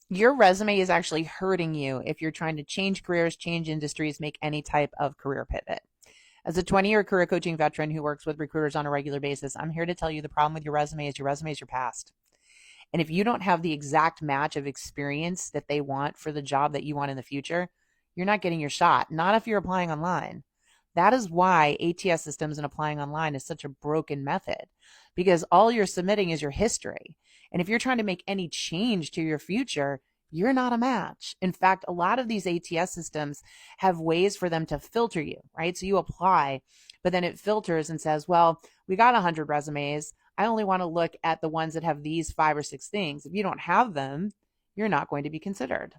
Your resume is actually hurting you if you're trying to change careers, change industries, make any type of career pivot. As a 20-year career coaching veteran who works with recruiters on a regular basis, I'm here to tell you the problem with your resume is your past. And if you don't have the exact match of experience that they want for the job that you want in the future, you're not getting your shot. Not if you're applying online. That is why ATS systems and applying online is such a broken method, because all you're submitting is your history. And if you're trying to make any change to your future, you're not a match. In fact, a lot of these ATS systems have ways for them to filter you, right? So you apply, but then it filters and says, well, we got 100 resumes. I only want to look at the ones that have these 5 or 6 things. If you don't have them, you're not going to be considered.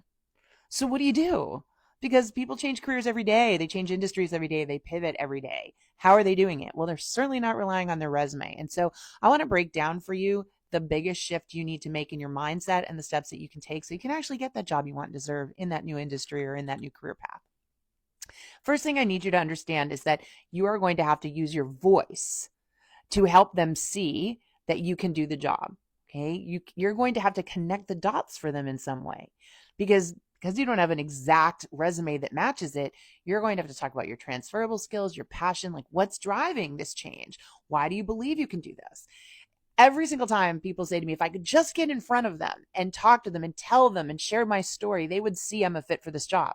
So what do you do? Because people change careers every day, they change industries every day, they pivot every day. How are they doing it? Well, they're certainly not relying on their resume. And so I want to break down for you the biggest shift you need to make in your mindset and the steps that you can take so you can actually get that job you want and deserve in that new industry or in that new career path. First thing I need you to understand is that you are going to have to use your voice to help them see that you can do the job. Okay. You're going to have to connect the dots for them in some way because you don't have an exact resume that matches it. You're going to have to talk about your transferable skills, your passion, like what's driving this change. Why do you believe you can do this? Every single time people say to me, if I could just get in front of them and talk to them and tell them and share my story, they would see I'm a fit for this job.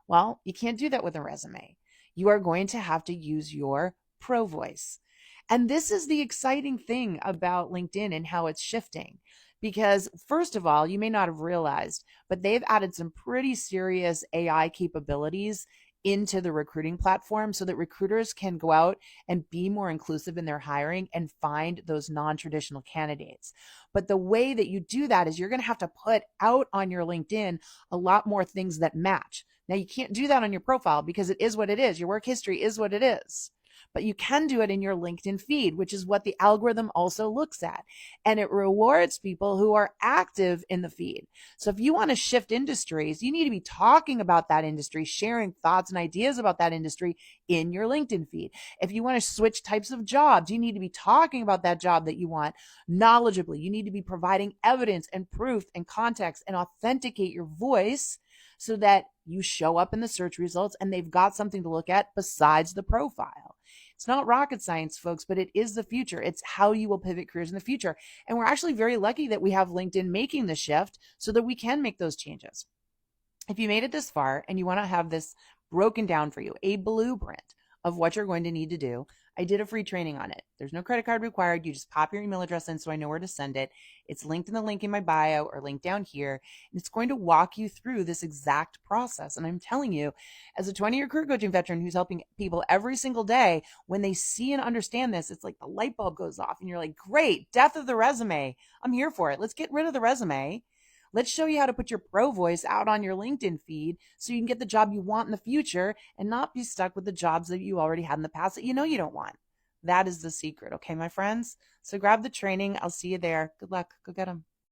Well, you can't do that with a resume. You are going to have to use your pro voice. And this is the exciting thing about LinkedIn and how it's shifting. Because, first of all, you may not have realized, but they've added some pretty serious AI capabilities into the recruiting platform so that recruiters can go out and be more inclusive in their hiring and find those non-traditional candidates. But the way that you do that is you're going to have to put out on your LinkedIn a lot more things that match. Now, you can't do that on your profile because it is what it is. Your work history is what it is. But you can do it in your LinkedIn feed, which is what the algorithm also looks at. And it rewards people who are active in the feed. So if you want to shift industries, you need to be talking about that industry, sharing thoughts and ideas about that industry in your LinkedIn feed. If you want to switch types of jobs, you need to be talking about that job that you want knowledgeably. You need to be providing evidence and proof and context and authenticate your voice so that you show up in the search results and they've got something to look at besides the profile. It's not rocket science, folks, but it is the future. It's how you will pivot careers in the future. And we're actually very lucky that we have LinkedIn making the shift so that we can make those changes. If you made it this far and you want to have this broken down for you, a blueprint of what you're going to need to do, I did a free training on it. There's no credit card required. You just pop your email address in so I know where to send it. It's linked in the link in my bio or linked down here. And it's going to walk you through this exact process. And I'm telling you, as a 20-year career coaching veteran who's helping people every single day, when they see and understand this, it's like the light bulb goes off and you're like, great, death of the resume. I'm here for it. Let's get rid of the resume. Let's show you how to put your pro voice out on your LinkedIn feed so you can get the job you want in the future and not be stuck with the jobs that you already had in the past that you know you don't want. That is the secret. Okay, my friends? So grab the training. I'll see you there. Good luck. Go get them.